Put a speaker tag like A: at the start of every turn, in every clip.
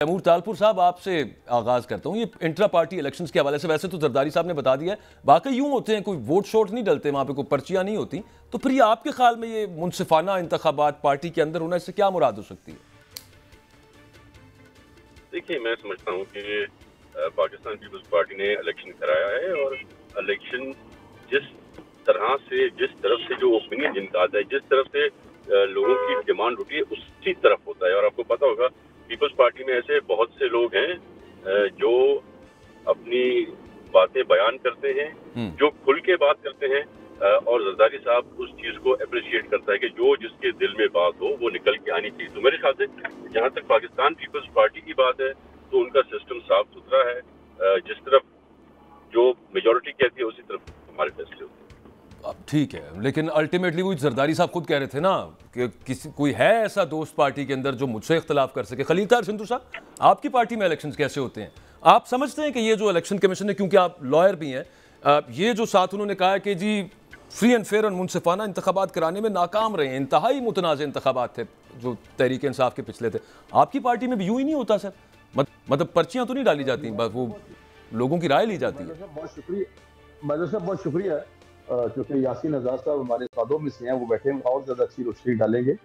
A: तैमूर तालपुर साहब, आपसे आगाज करता हूँ। ये इंट्रा पार्टी इलेक्शंस के हवाले से वैसे तो जरदारी साहब ने बता दिया है, वाकई यूं होते हैं, कोई वोट शोट नहीं डलते वहां पे, कोई पर्चियां नहीं होती, तो फिर ये आपके ख्याल में ये मुनसिफाना इंतखाबात पार्टी के अंदर होना, इससे क्या मुराद हो सकती है?
B: देखिए, मैं समझता हूँ कि पाकिस्तान पीपल्स पार्टी ने इलेक्शन कराया है और इलेक्शन जिस तरफ से जो ओपिनियन जिनका आता है, जिस तरफ से लोगों की डिमांड होती है, उसी तरफ होता है। और आपको पता होगा पीपल्स पार्टी में ऐसे बहुत से लोग हैं जो अपनी बातें बयान करते हैं, जो खुल के बात करते हैं, और जरदारी साहब उस चीज को अप्रिशिएट करता है कि जो जिसके दिल में बात हो वो निकल के आनी चाहिए। तो मेरे ख्याल से जहाँ तक पाकिस्तान पीपल्स पार्टी की बात है तो उनका सिस्टम साफ सुथरा है। जिस तरफ जो मेजोरिटी कहती है उसी तरफ हमारे फैसले होते हैं।
A: ठीक है, लेकिन अल्टीमेटली वो जरदारी साहब खुद कह रहे थे ना कि कोई है ऐसा दोस्त पार्टी के अंदर जो मुझसे इख्तलाफ कर सके। खलील तार सिंधु साहब, आपकी पार्टी में इलेक्शंस कैसे होते हैं? आप समझते हैं कि ये जो इलेक्शन कमीशन है, क्योंकि आप लॉयर भी हैं, ये जो साथ उन्होंने कहा है कि जी फ्री एंड फेयर और मुनसिफाना इंतखाबात कराने में नाकाम रहे हैं, इंतहाई मुतनाज़ इंतखाबात थे जो तहरीक इंसाफ के पिछले थे, आपकी पार्टी में भी यूं ही नहीं होता सर? मतलब पर्चियां तो नहीं डाली जाती, बस वो लोगों की राय ली जाती है।
C: बहुत शुक्रिया मदर साहब, बहुत शुक्रिया, क्योंकि यासीन आजाद साहब हमारे सादों में से हैं, वो बैठे हैं, और ज्यादा अच्छी रोशनी डालेंगे।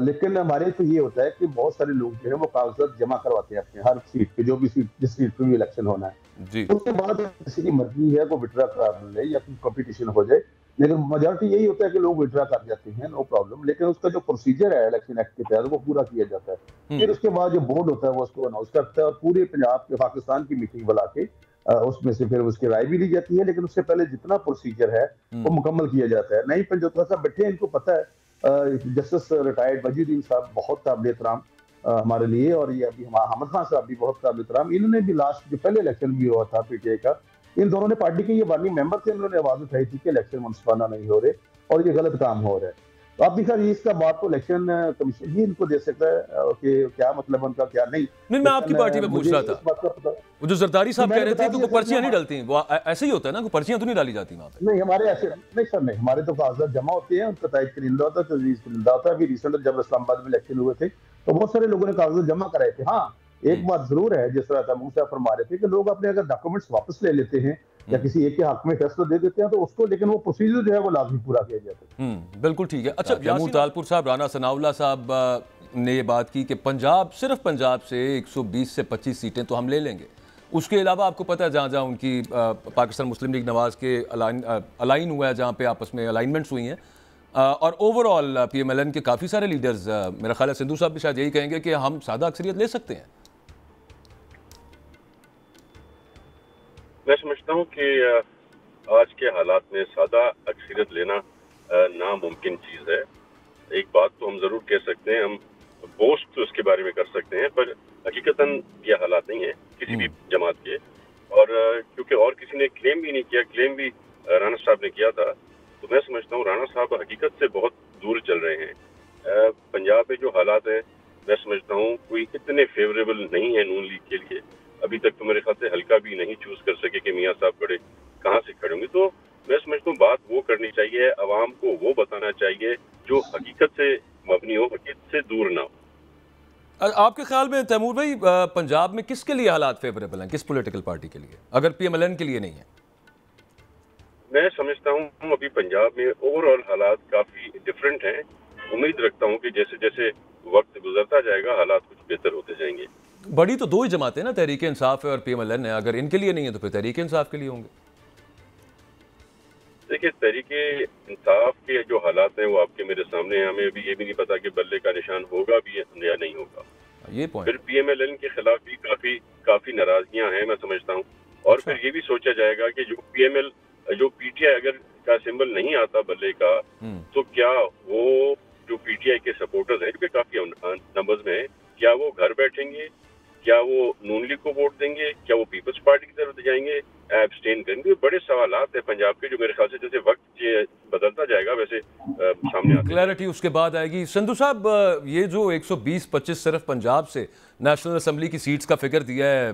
C: लेकिन हमारे तो ये होता है कि बहुत सारे लोग जो है वो कागजात जमा करवाते हैं अपने हर सीट पे, जो भी सीट जिस सीट पे भी इलेक्शन होना है जी। उसके बाद किसी की मर्जी है वो विड्रा करा ले या फिर कंपटीशन हो जाए, लेकिन मेजोरिटी यही होता है कि लोग विड्रा कर जाते हैं, नो प्रॉब्लम। लेकिन उसका जो प्रोसीजर है इलेक्शन एक्ट के तहत वो पूरा किया जाता है। फिर उसके बाद जो बोर्ड होता है वो उसको अनाउंस करता है और पूरे पंजाब के पाकिस्तान की मीटिंग बुला के उसमें से फिर उसकी राय भी ली जाती है। लेकिन उससे पहले जितना प्रोसीजर है वो मुकम्मल किया जाता है। नहीं पंजोत्रा साहब बैठे हैं, इनको पता है, जस्टिस रिटायर्ड वजीउद्दीन साहब बहुत काबिल एहतराम हमारे लिए, और ये अभी अहमद खान साहब भी बहुत काबिल एहतराम। इन्होंने भी लास्ट जो पहले इलेक्शन भी हुआ था पीटीआई का, इन दोनों ने पार्टी के ये वार्निंग मेंबर थे, इन्होंने आवाज उठाई थी कि इलेक्शन मुनसिफाना नहीं हो रहे और ये गलत काम हो रहा है। तो अब भी सर इसका बात तो इलेक्शन कमीशन ही इनको दे सकता है कि क्या मतलब उनका क्या नहीं।
A: मैं आपकी पार्टी में पूछ रहा था, वो जो जरदारी साहब कह रहे थे कि पर्चियां नहीं डलती, वो ऐसे ही होता है ना, कोई पर्चियां तो नहीं डाली जाती वहां पे?
C: नहीं, हमारे ऐसे नहीं सर, नहीं, हमारे तो कागजात जमा होते हैं, उनका तारीख करिंदा होता है, तजवीज़ करिंदा होता है। अभी रिसेंट जब इस्लामाबाद में इलेक्शन हुए थे तो बहुत सारे लोगों ने कागजात जमा कराए थे। हाँ, एक बात जरूर है, जिस तरह तैमूर साहब फरमा रहे थे कि लोग अपने अगर डॉक्यूमेंट्स वापस ले लेते हैं या किसी एक के हक में फैसला दे देते हैं तो उसको, लेकिन वो प्रोसीजर जो है वो लाजमी पूरा किया जाता है।
A: बिल्कुल ठीक है। अच्छा, तैमूर तालपुर साहब, राना सनाउल्लाह साहब ने ये बात की कि पंजाब, सिर्फ पंजाब से 120 से 25 सीटें तो हम ले लेंगे। उसके अलावा आपको पता है जहाँ जहाँ उनकी पाकिस्तान मुस्लिम लीग नवाज के अलाइन हुआ है, जहाँ पे आपस में अलाइनमेंट्स हुई हैं, और ओवरऑल PMLN के काफ़ी सारे लीडर्स, मेरा ख्याल है सिंधु साहब भी शायद यही कहेंगे कि हम सादा अक्सरियत ले सकते हैं।
B: मैं समझता हूँ कि आज के हालात में सादा अक्सरियत लेना नामुमकिन चीज़ है। एक बात तो हम ज़रूर कह सकते हैं, हम बोस्ट तो इसके बारे में कर सकते हैं, पर हकीकतन ये हालात नहीं है किसी भी जमात के। और क्योंकि और किसी ने क्लेम भी नहीं किया, क्लेम भी राना साहब ने किया था, तो मैं समझता हूँ राना साहब हकीकत से बहुत दूर चल रहे हैं। पंजाब में जो हालात हैं, मैं समझता हूँ कोई इतने फेवरेबल नहीं है नून लीग के लिए। अभी तक तो मेरे ख्याल से हल्का भी नहीं चूज कर सके कि मियाँ साहब बड़े कहाँ से खड़े होंगे। तो मैं समझता हूँ बात वो करनी चाहिए, अवाम को वो बताना चाहिए जो हकीकत से मबनी हो, हकीकत से दूर ना हो।
A: आपके ख्याल में तैमूर भाई, पंजाब में किसके लिए हालात फेवरेबल हैं, किस पॉलिटिकल पार्टी के लिए, अगर PMLN के लिए नहीं है?
B: मैं समझता हूँ अभी पंजाब में ओवरऑल हालात काफी डिफरेंट हैं। उम्मीद रखता हूँ कि जैसे जैसे वक्त गुजरता जाएगा हालात कुछ बेहतर होते जाएंगे।
A: बड़ी तो दो ही जमातें ना, तहरीक इंसाफ है और PMLN है, अगर इनके लिए नहीं है तो फिर तहरीक इंसाफ के लिए होंगे।
B: देखिए, तहरीक इंसाफ के जो हालात हैं वो आपके मेरे सामने हैं। हमें अभी ये भी नहीं पता कि बल्ले का निशान होगा भी या नहीं होगा।
A: ये पॉइंट,
B: फिर PMLN के खिलाफ भी काफी नाराजगियां हैं, मैं समझता हूँ। और फिर ये भी सोचा जाएगा कि जो PTI अगर का सिंबल नहीं आता बल्ले का, तो क्या वो जो PTI के सपोर्टर्स हैं, जो कि काफी नंबर्स में है, क्या वो घर बैठेंगे, क्या वो नून लीग को वोट देंगे, क्या वो पीपल्स पार्टी की तरफ जाएंगे, एब्सटेन करेंगे? बड़े सवालात है पंजाब के, जो मेरे ख्याल से जैसे वक्त बदलता जाएगा वैसे सामने आते हैं।
A: क्लैरिटी उसके बाद आएगी। संधू साहब, ये जो 120-25 सिर्फ पंजाब से नेशनल असेंबली की सीट्स का फिगर दिया है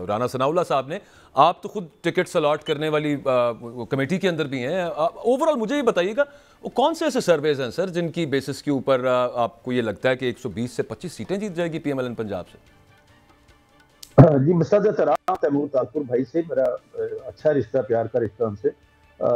A: राना सनाउल्लाह साहब ने, आप तो खुद टिकट्स अलॉट करने वाली कमेटी के अंदर भी हैं, ओवरऑल मुझे ये बताइएगा वो कौन से ऐसे सर्वेज हैं सर जिनकी बेसिस के ऊपर आपको ये लगता है कि 120 से 25 सीटें जीत जाएगी PMLN पंजाब से?
C: जी, मसद एहतराम तैमूर तालपुर भाई से मेरा अच्छा रिश्ता, प्यार का रिश्ता उनसे।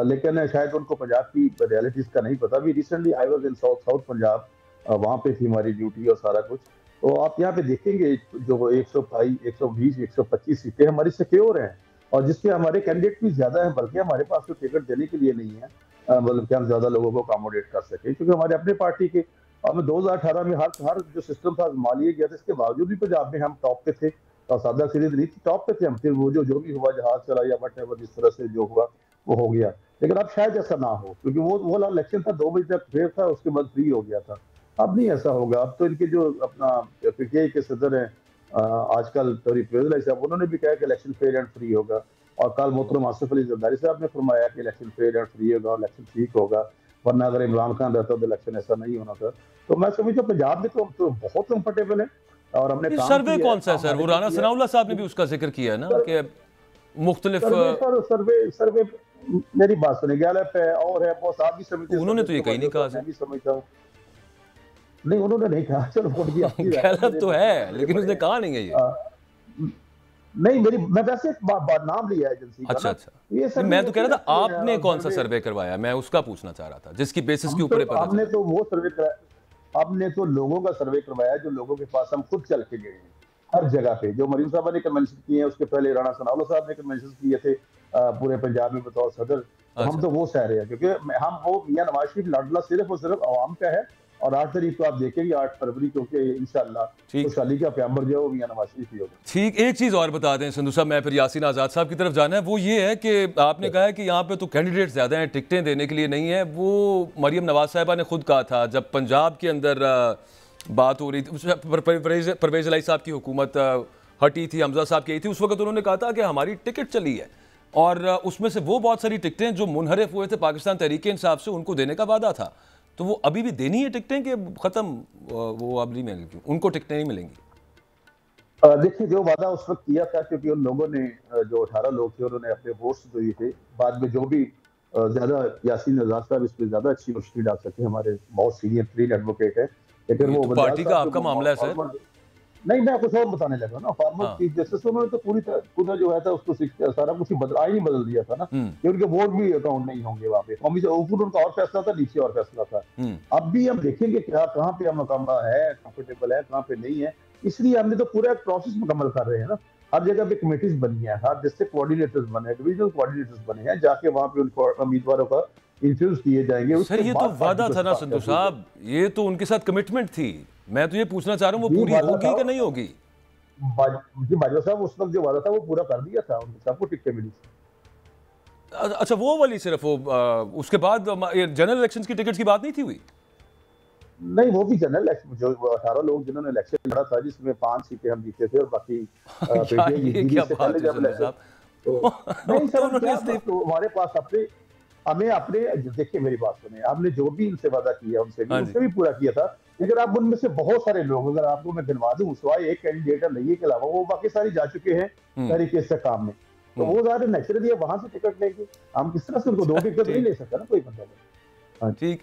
C: लेकिन शायद उनको पंजाब की रियलिटीज़ का नहीं पता। अभी recently I was in south Punjab, वहाँ पे थी हमारी ड्यूटी और सारा कुछ। तो आप यहाँ पे देखेंगे जो 122, 120, 125 सीटें हमारी सिक्योर हैं और जिसमें हमारे कैंडिडेट भी ज़्यादा हैं, बल्कि हमारे पास तो टिकट देने के लिए नहीं है, मतलब कि हम ज़्यादा लोगों को अकोमोडेट कर सकें, क्योंकि हमारे अपने पार्टी के अब 2018 में हर हर जो सिस्टम था आज़मा लिया गया था। इसके बावजूद भी पंजाब में हम टॉप पे थे और सादा सीरीज नहीं थी, टॉप पे थे हम। फिर वो जो भी हुआ, जहाज चला या वट जिस तरह से जो हुआ वो हो गया। लेकिन अब शायद ऐसा ना हो, क्योंकि वो वाला इलेक्शन था 2 बजे तक फेयर था, उसके बाद फ्री हो गया था। अब नहीं ऐसा होगा। अब तो इनके जो अपना पीटीआई के सदर हैं आजकल तोरी परवेज साहब, उन्होंने भी कहा कि इलेक्शन फेयर एंड फ्री होगा। और कल मोहतरम आसिफ अली जरदारी साहब ने फरमाया कि इलेक्शन फेयर एंड फ्री होगा, इलेक्शन ठीक होगा, वरना अगर इमरान खान रहता तो इलेक्शन ऐसा नहीं होना था। तो मैं समझता हूँ पंजाब में तो बहुत कंफर्टेबल है और हमने
A: ये
C: काम
A: सर्वे
C: किया है,
A: कौन सा है
C: काम
A: सर? वो
C: हमारे
A: राना
C: लिए किया
A: सनाउल्लाह साहब ने भी
C: है।
A: उसका जिक्र किया है ना
C: सर,
A: कि मुख्तलिफ
C: सर्वे मेरी बात सुने, गैलप है और है, बहुत आप भी समझते हैं
A: उन्होंने
C: सर्वे
A: तो ये
C: को,
A: कहीं नहीं कहा
C: मैं
A: सर।
C: भी समझता हूँ। नहीं, उन्होंने नहीं कहा, चलो उनकी अपनी राय है,
A: गैलप तो है लेकिन
C: बड़े
A: उसने कहा नहीं है ये।
C: नहीं, मेरी मैं वैसे एक नाम लिया है एजेंसी का
A: अच्छा
C: ना,
A: अच्छा।
C: ये
A: नहीं,
C: सर्वे
A: मैं तो कह
C: होते
A: रहा था
C: रहते हैं
A: आपने कौन सा
C: सर्वे।
A: सर्वे करवाया, मैं उसका पूछना चाह रहा था जिसकी बेसिस के
C: हम
A: ऊपर
C: तो
A: ये पता
C: हमने
A: चला।
C: तो वो सर्वे कराया, हमने तो लोगों का सर्वे करवाया जो लोगों के पास हम खुद चल के गए हैं हर जगह पे। जो मरीम साहब ने कन्वेंशन किए हैं, उसके पहले राणा सनाउल्लाह साहब ने कन्वेंशन किए थे पूरे पंजाब में बतौर सदर। तो हम
A: अच्छा
C: तो वो सह रहे हैं, क्योंकि हम वो मियां नवाज शरीफ लाडला सिर्फ और सिर्फ आवाम का है। और 8 तारीख को आप देखेंगे, 8 फरवरी, क्योंकि इंशाल्लाह
A: ठीक।
C: खुशहाली का प्याम्बर जो है वो मियां नवाज शरीफ ही होगा।
A: ठीक, एक चीज़ और बता दें संधू साहब, मैं फिर यासीन आज़ाद साहब की तरफ जाना है। वो ये है कि आपने कहा है कि यहाँ पे तो कैंडिडेट ज़्यादा हैं, टिकटें देने के लिए नहीं है। वो मरियम नवाज साहिबा ने खुद कहा था जब पंजाब के अंदर बात हो रही थी, परवेज इलाही साहब की हुकूमत हटी थी, हमजा साहब की आई थी, उस वक्त उन्होंने कहा था कि हमारी टिकट चली है और उसमें से वो बहुत सारी टिकटें जो मुनहरिफ हुए थे पाकिस्तान तहरीक इंसाफ से, उनको देने का वादा था। तो वो अभी भी देनी है टिकटें कि ख़त्म, वो अब नहीं मिलेंगी उनको, टिकटें नहीं मिलेंगी?
C: देखिए, जो वादा उस वक्त किया था, क्योंकि उन लोगों ने जो 18 लोग थे उन्होंने अपने वोट्स दिए थे। बाद में जो भी ज्यादा यासीन आजाद साहब इस पे ज्यादा अच्छी रोशनी डाल सके, हमारे बहुत सीनियर क्लीन एडवोकेट है। लेकिन
A: ये
C: वो
A: तो
C: बंजाल
A: पार्टी का
C: साहब
A: आपका
C: जो
A: मामला है सर।
C: फॉर्मर, नहीं, मैं कुछ और बताने लगा ना। फॉर्मर
A: हाँ।
C: चीफ जस्टिस, उन्होंने तो पूरा जो है था उसको सारा कुछ ही आईन ही बदल दिया था ना,
A: हम्म।
C: कि उनके वोट भी अकाउंट नहीं होंगे वहाँ पे। कौमी से ऊपर उनका और फैसला था, नीचे और फैसला था। अब भी हम देखेंगे क्या, कहाँ पे हम मुकम्मल है, कंफर्टेबल है, कहाँ पे नहीं है। इसलिए हमने तो पूरा प्रोसेस मुकम्मल कर रहे हैं ना। हर जगह पे कमेटीज बनी है, हर डिस्ट्रिक्ट कोऑर्डिनेटर्स बने हैं, डिविजनल कोऑर्डिनेटर्स बने हैं, जाके वहाँ पे उनको उम्मीदवारों का इंटरव्यूज किए जाएंगे।
A: सर
C: उसके
A: ये तो
C: बाद पार्टी
A: वादा
C: को
A: था ना
C: सिफारिश
A: संधू
C: की जाएगी।
A: साहब, ये तो उनके साथ कमिटमेंट थी। मैं तो ये पूछना चाह रहा हूँ वो
C: ये
A: पूरी
C: वादा
A: होगी
C: था,
A: कि नहीं होगी?
C: जी बाजवा साहब, उस वक्त जो वादा था वो पूरा कर दिया था, उनको सबको टिकटें मिली।
A: अच्छा, वो वाली सिर्फ वो उसके बाद जनरल इलेक्शंस की टिकट्स की बात नहीं थी हुई?
C: नहीं, वो भी जनरल इलेक्शन, जो 18 लोग जिन्होंने इलेक्शन लड़ा था, जिसमें 5 सीटें हम जीते थे और बाकी
A: यार ये क्या
C: से
A: बात
C: पहले
A: है
C: जब
A: संधू
C: इलेक्शन,
A: साहब।
C: तो नहीं सर,
A: तो
C: हम
A: उन्होंने
C: क्या,
A: इस्तीफा।
C: तो हमारे पास अपने, हमें अपने, देखिए मेरी बात सुने, हमने जो भी इनसे वादा किया
A: हाँ जी।
C: उनसे भी पूरा किया था। लेकिन अब उनमें से बहुत सारे लोग, अगर आपको मैं गिनवा दूं, सिवाय एक कैंडिडेट नहीं के अलावा, वो बाकी सारी जा चुके हैं तरीके से काम में। तो वो ज़्यादा नेचुरली वहां से टिकट लेंगे, हम किस तरह से उनको 2 टिकट नहीं
A: ठीक
C: ले सकता ना कोई बंदा। हाँ।
A: ठीक।